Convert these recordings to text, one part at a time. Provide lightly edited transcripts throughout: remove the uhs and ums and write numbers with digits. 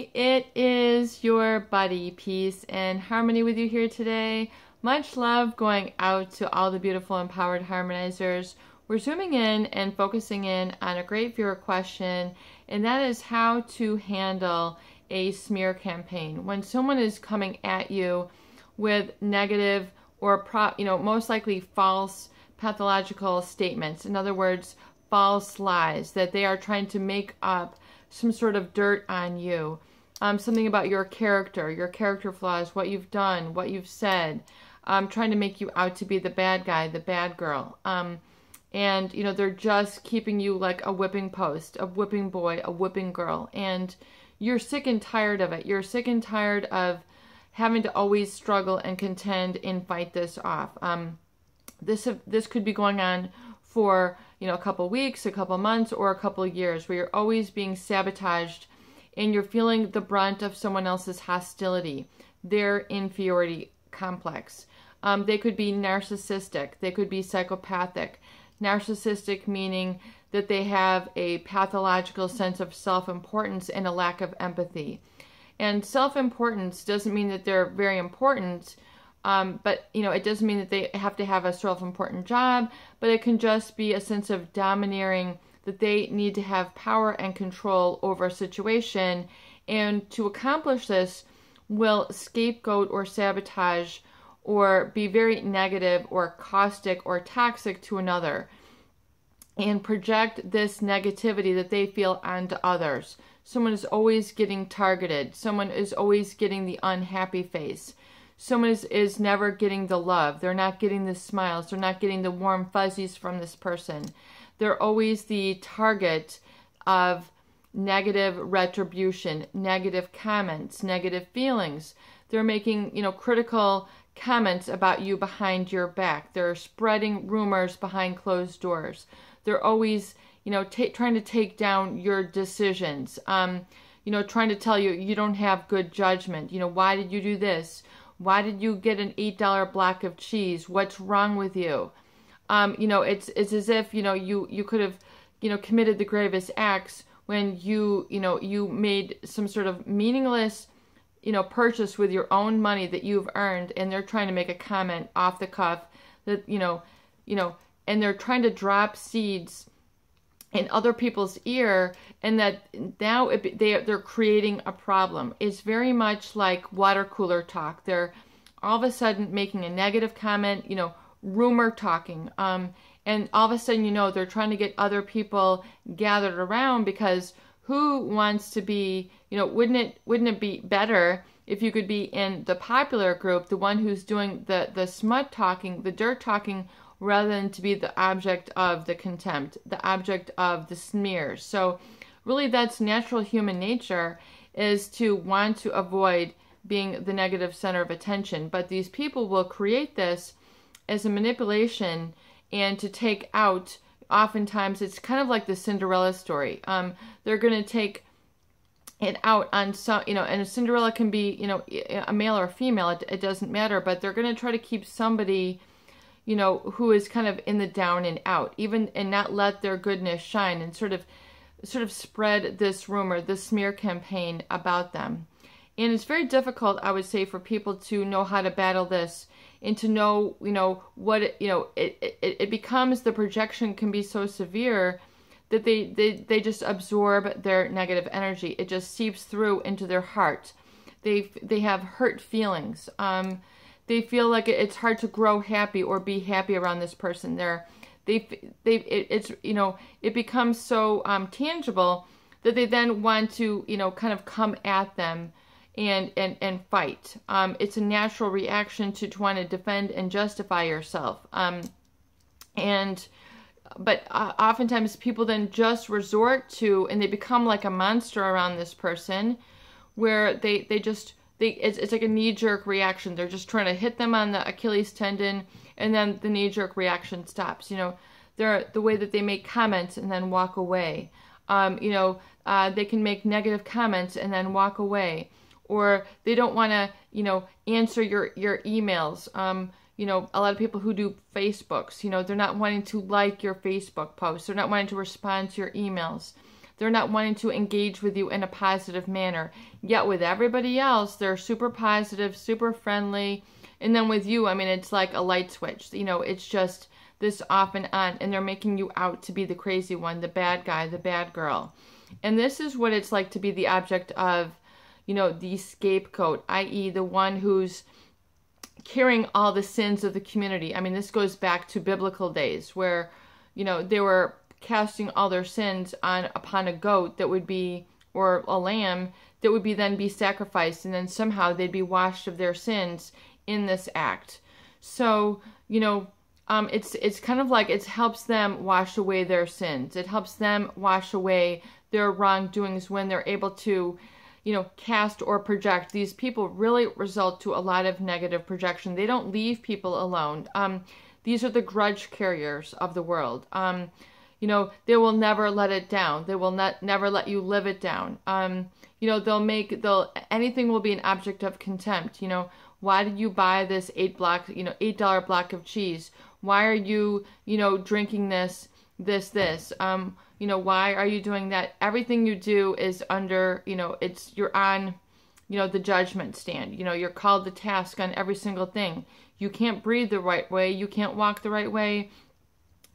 everybody, it is your buddy. Peace and harmony with you here today. Much love going out to all the beautiful empowered harmonizers. We're zooming in and focusing in on a great viewer question, and that is how to handle a smear campaign. When someone is coming at you with negative or most likely false pathological statements. In other words, false lies that they are trying to make up some sort of dirt on you, something about your character flaws, what you've done, what you've said, trying to make you out to be the bad guy, the bad girl. And, they're just keeping you like a whipping post, a whipping boy, a whipping girl. And you're sick and tired of it. You're sick and tired of having to always struggle and contend and fight this off. This could be going on for a couple weeks, a couple months, or a couple years, where you're always being sabotaged and you're feeling the brunt of someone else's hostility, their inferiority complex. They could be narcissistic. They could be psychopathic. Narcissistic meaning that they have a pathological sense of self-importance and a lack of empathy. And self-importance doesn't mean that they're very important, but, it doesn't mean that they have to have a self-important job, but it can just be a sense of domineering, that they need to have power and control over a situation. And to accomplish this, will scapegoat or sabotage or be very negative or caustic or toxic to another and project this negativity that they feel onto others. Someone is always getting targeted. Someone is always getting the unhappy face. Someone is never getting the love. They're not getting the smiles. They're not getting the warm fuzzies from this person. They're always the target of negative retribution, negative comments, negative feelings. They're making, critical comments about you behind your back. They're spreading rumors behind closed doors. They're always, trying to take down your decisions. Trying to tell you you don't have good judgment. Why did you do this? Why did you get an $8 block of cheese? What's wrong with you? It's as if, you could have, committed the gravest acts when you made some sort of meaningless, purchase with your own money that you've earned, and they're trying to make a comment off the cuff that, and they're trying to drop seeds in other people's ear, and that now they're creating a problem. It's very much like water cooler talk. They're all of a sudden making a negative comment, rumor talking, and all of a sudden, they're trying to get other people gathered around, because who wants to be, wouldn't it be better if you could be in the popular group, the one who's doing the smut talking, the dirt talking, rather than to be the object of the contempt, the object of the smears. So really that's natural human nature, is to want to avoid being the negative center of attention. But these people will create this as a manipulation and to take out, oftentimes it's kind of like the Cinderella story. They're going to take it out on some, and a Cinderella can be, a male or a female, it doesn't matter, but they're going to try to keep somebody, who is kind of in the down and out, and not let their goodness shine, and sort of spread this rumor, this smear campaign about them. And it's very difficult, I would say, for people to know how to battle this and to know, what it becomes, the projection can be so severe that they just absorb their negative energy. It just seeps through into their heart. They have hurt feelings. They feel like it's hard to grow happy or be happy around this person. It becomes so tangible that they then want to, kind of come at them and fight. It's a natural reaction to want to defend and justify yourself. But oftentimes people then just resort to, and they become like a monster around this person, where it's like a knee-jerk reaction. They're just trying to hit them on the Achilles tendon, and then the knee-jerk reaction stops. They're the way that they make comments and then walk away. They can make negative comments and then walk away, or they don't want to, answer your emails. A lot of people who do Facebooks, they're not wanting to like your Facebook posts. They're not wanting to respond to your emails. They're not wanting to engage with you in a positive manner. Yet with everybody else, they're super positive, super friendly. And then with you, I mean, it's like a light switch. You know, it's just this off and on. And they're making you out to be the crazy one, the bad guy, the bad girl. And this is what it's like to be the object of, you know, the scapegoat, i.e. the one who's carrying all the sins of the community. I mean, this goes back to biblical days where, you know, they were casting all their sins upon a goat that would be, or a lamb that would then be sacrificed, and then somehow they'd be washed of their sins in this act. So, you know, it's kind of like it helps them wash away their sins. It helps them wash away their wrongdoings when they're able to, you know, cast or project. These people really result to a lot of negative projection. They don't leave people alone. These are the grudge carriers of the world. You know, they will never let it down. They will never let you live it down. You know, anything will be an object of contempt. You know, why did you buy this $8 block of cheese? Why are you, you know, drinking this? You know, why are you doing that? Everything you do is under, you know, you're on, you know, the judgment stand. You know, you're called to task on every single thing. You can't breathe the right way. You can't walk the right way.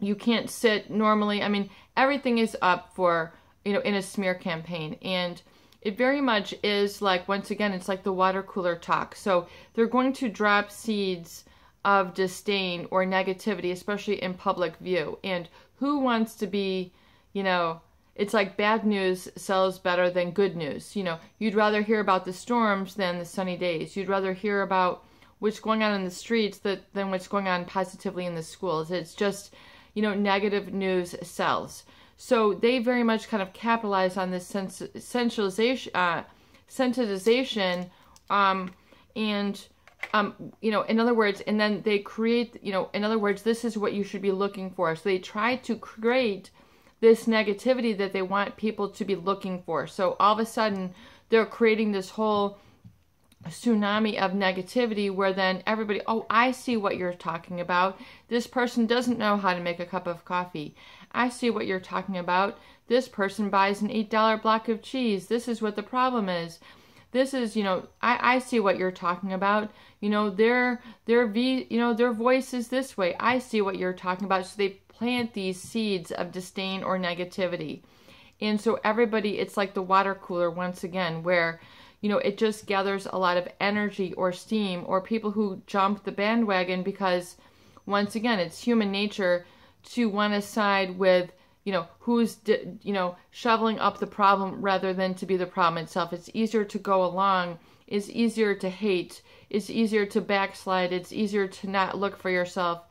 You can't sit normally. I mean, everything is up for, you know, in a smear campaign. And it very much is like, once again, it's like the water cooler talk. So they're going to drop seeds of disdain or negativity, especially in public view. And who wants to be, you know, it's like bad news sells better than good news. You know, you'd rather hear about the storms than the sunny days. You'd rather hear about what's going on in the streets than what's going on positively in the schools. It's just, you know, negative news sells. So they very much kind of capitalize on this sensitization, you know, in other words, and then they create, you know, in other words, this is what you should be looking for. So they try to create this negativity that they want people to be looking for. So all of a sudden, they're creating this whole tsunami of negativity where then everybody, oh, I see what you're talking about. This person doesn't know how to make a cup of coffee. I see what you're talking about. This person buys an $8 block of cheese. This is what the problem is. This is, you know, I see what you're talking about. You know, their voice is this way. I see what you're talking about. So they plant these seeds of disdain or negativity. And so everybody, it's like the water cooler once again, where, you know, it just gathers a lot of energy or steam, or people who jump the bandwagon because, once again, it's human nature to want to side with, you know, who's, you know, shoveling up the problem rather than to be the problem itself. It's easier to go along. It's easier to hate. It's easier to backslide. It's easier to not look for yourself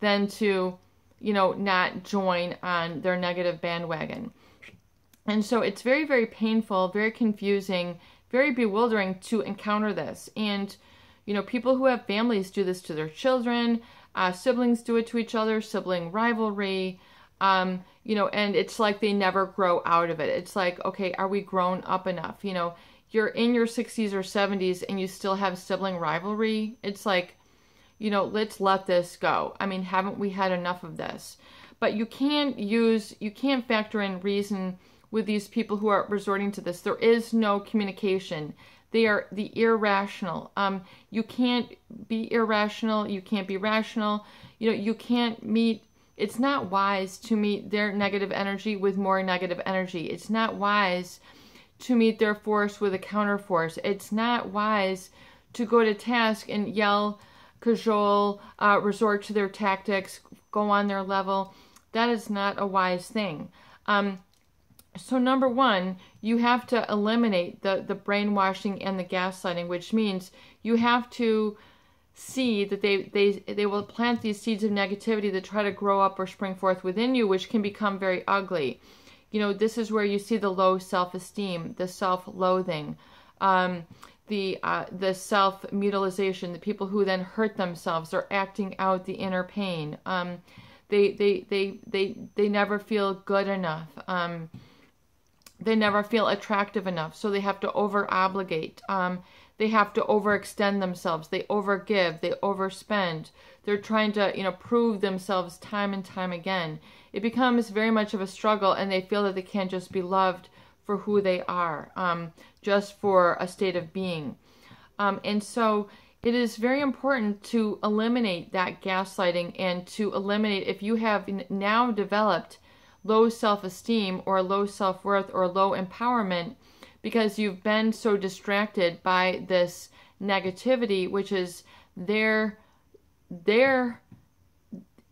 than to, you know, not join on their negative bandwagon. And so it's very, very painful, very confusing, very bewildering to encounter this. And, you know, people who have families do this to their children. Siblings do it to each other, sibling rivalry. You know, and it's like they never grow out of it. It's like, okay, are we grown up enough? You know, you're in your 60s or 70s and you still have sibling rivalry. It's like, you know, let's let this go. I mean, haven't we had enough of this? But you can't factor in reason with these people who are resorting to this. There is no communication. They are the irrational. You can't be irrational. You can't be rational. You know, you can't meet. It's not wise to meet their negative energy with more negative energy. It's not wise to meet their force with a counter force. It's not wise to go to task and yell, cajole, resort to their tactics, go on their level. That is not a wise thing. So number one, you have to eliminate the brainwashing and the gaslighting, which means you have to see that they will plant these seeds of negativity that try to grow up or spring forth within you, which can become very ugly. You know, this is where you see the low self-esteem, the self-loathing, the self-mutilization, the people who then hurt themselves. They're acting out the inner pain. They never feel good enough. They never feel attractive enough, so they have to over-obligate. They have to overextend themselves. They overgive. They overspend. They're trying to, you know, prove themselves time and time again. it becomes very much of a struggle, and they feel that they can't just be loved for who they are, just for a state of being. And so it is very important to eliminate that gaslighting, and to eliminate, if you have now developed low self-esteem or low self-worth or low empowerment because you've been so distracted by this negativity, which is their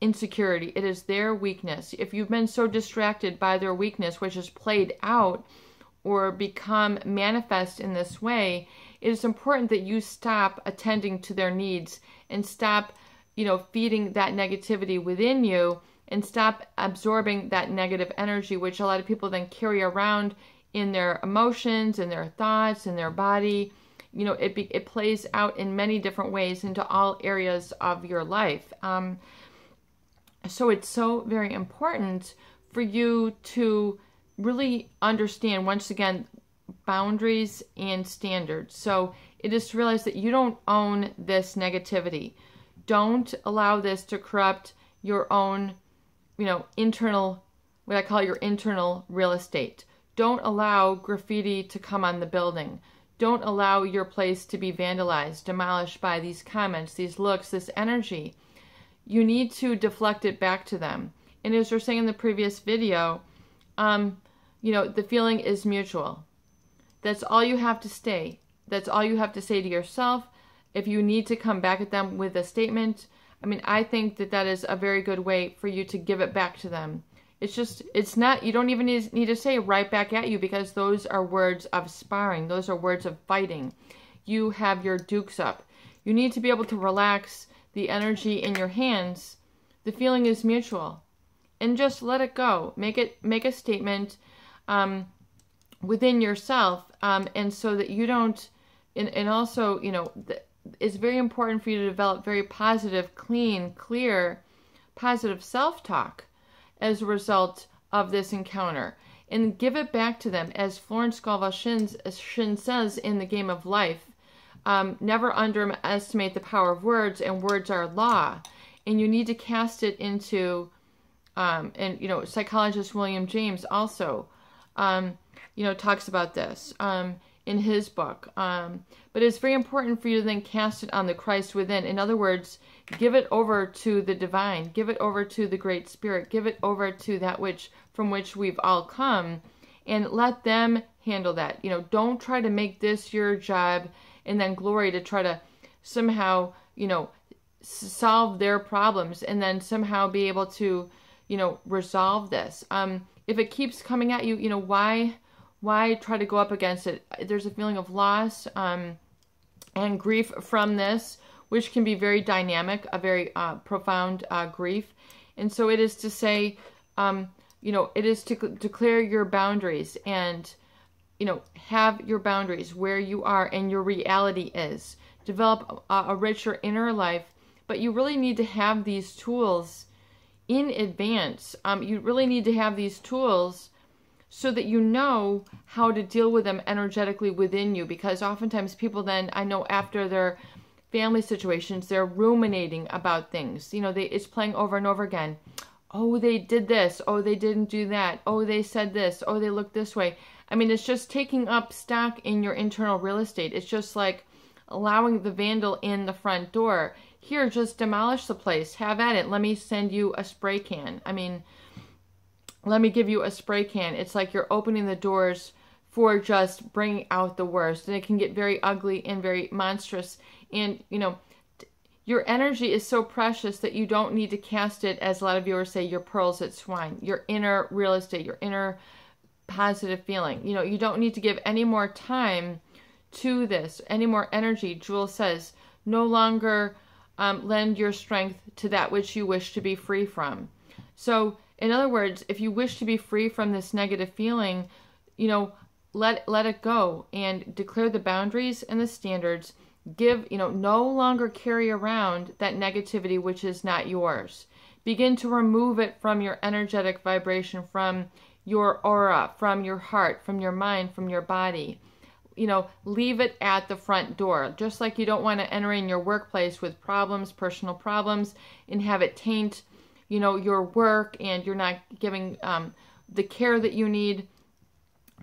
insecurity. It is their weakness. If you've been so distracted by their weakness, which is played out or become manifest in this way, it is important that you stop attending to their needs and stop, feeding that negativity within you, and stop absorbing that negative energy, which a lot of people then carry around in their emotions and their thoughts and their body. It plays out in many different ways into all areas of your life. So it's so very important for you to really understand, once again, boundaries and standards. So it is to realize that you don't own this negativity. Don't allow this to corrupt your own, internal, what I call your internal real estate. Don't allow graffiti to come on the building. Don't allow your place to be vandalized, demolished by these comments, these looks, this energy. You need to deflect it back to them. And as we're saying in the previous video, the feeling is mutual. That's all you have to say. That's all you have to say to yourself. If you need to come back at them with a statement, I think that is a very good way for you to give it back to them. It's not, you don't even need to say right back at you, because those are words of sparring. Those are words of fighting. You have your dukes up. You need to be able to relax the energy in your hands. The feeling is mutual. And just let it go. Make a statement within yourself, and so that you don't, and also, it's very important for you to develop very positive, clean, clear, positive self-talk as a result of this encounter, and give it back to them. As Florence Scovel-Shinn says in The Game of Life, never underestimate the power of words, and words are law. And you need to cast it into, psychologist William James also, talks about this in his book. But it's very important for you to then cast it on the Christ within. In other words, give it over to the divine. Give it over to the Great Spirit. Give it over to that from which we've all come, and let them handle that. Don't try to make this your job and then glory to try to somehow, solve their problems and then somehow be able to, resolve this. If it keeps coming at you, why try to go up against it? There's a feeling of loss and grief from this, which can be very dynamic, a very profound grief. And so it is to say, it is to declare your boundaries and, have your boundaries where you are and your reality is. Develop a richer inner life, but you really need to have these tools in advance. You really need to have these tools so that you know how to deal with them energetically within you, because oftentimes people then, I know after their family situations, they're ruminating about things. It's playing over and over again. Oh, they did this. Oh, they didn't do that. Oh, they said this. Oh, they looked this way. It's just taking up stock in your internal real estate. It's just like allowing the vandal in the front door. Here, just demolish the place. Have at it. Let me send you a spray can. Let me give you a spray can. It's like you're opening the doors for just bringing out the worst. And it can get very ugly and very monstrous. And, your energy is so precious that you don't need to cast it, as a lot of viewers say, your pearls at swine. Your inner real estate, your inner positive feeling. You don't need to give any more time to this, any more energy. Jewel says, no longer lend your strength to that which you wish to be free from. So, in other words, if you wish to be free from this negative feeling, let it go and declare the boundaries and the standards. No longer carry around that negativity which is not yours. Begin to remove it from your energetic vibration, from your aura, from your heart, from your mind, from your body. Leave it at the front door. Just like you don't want to enter in your workplace with problems, personal problems, and have it taint you know, your work, and you're not giving the care that you need.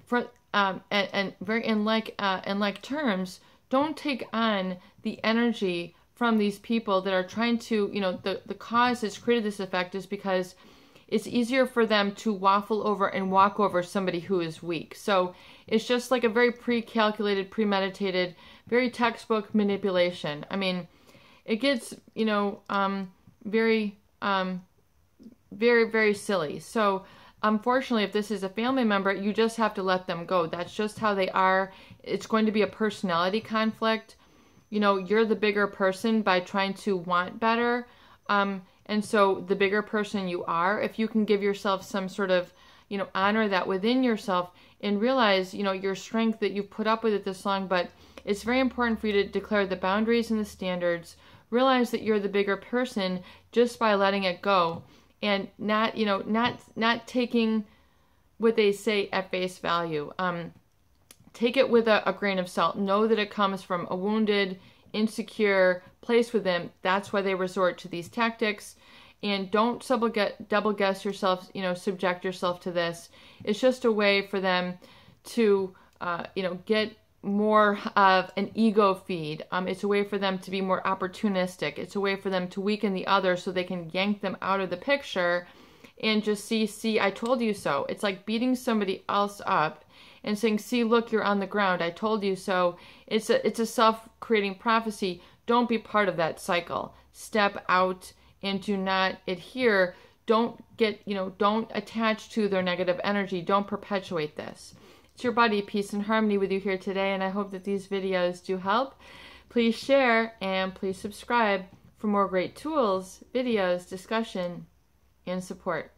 For and very in like terms, don't take on the energy from these people that are trying to, you know, the cause that's created this effect is because it's easier for them to waffle over and walk over somebody who is weak. So it's just like a very pre-calculated, premeditated, very textbook manipulation. I mean, it gets, you know, very, very silly. So unfortunately, if this is a family member, you just have to let them go. That's just how they are. It's going to be a personality conflict. You know, you're the bigger person by trying to want better. And so the bigger person you are, if you can give yourself some sort of, you know, honor that within yourself and realize, you know, your strength that you've put up with it this long, but it's very important for you to declare the boundaries and the standards, realize that you're the bigger person just by letting it go and not, you know, not taking what they say at face value. Take it with a grain of salt. Know that it comes from a wounded, insecure place with them. That's why they resort to these tactics. And don't double guess yourself, you know, subject yourself to this. It's just a way for them to, you know, get more of an ego feed. It's a way for them to be more opportunistic. It's a way for them to weaken the other so they can yank them out of the picture and just see, I told you so. It's like beating somebody else up and saying, see, look, you're on the ground. I told you so. It's a self-creating prophecy. Don't be part of that cycle. Step out and do not adhere. Don't get, you know, don't attach to their negative energy. Don't perpetuate this. It's your buddy, Peace and Harmony, with you here today, and I hope that these videos do help. Please share and please subscribe for more great tools, videos, discussion, and support.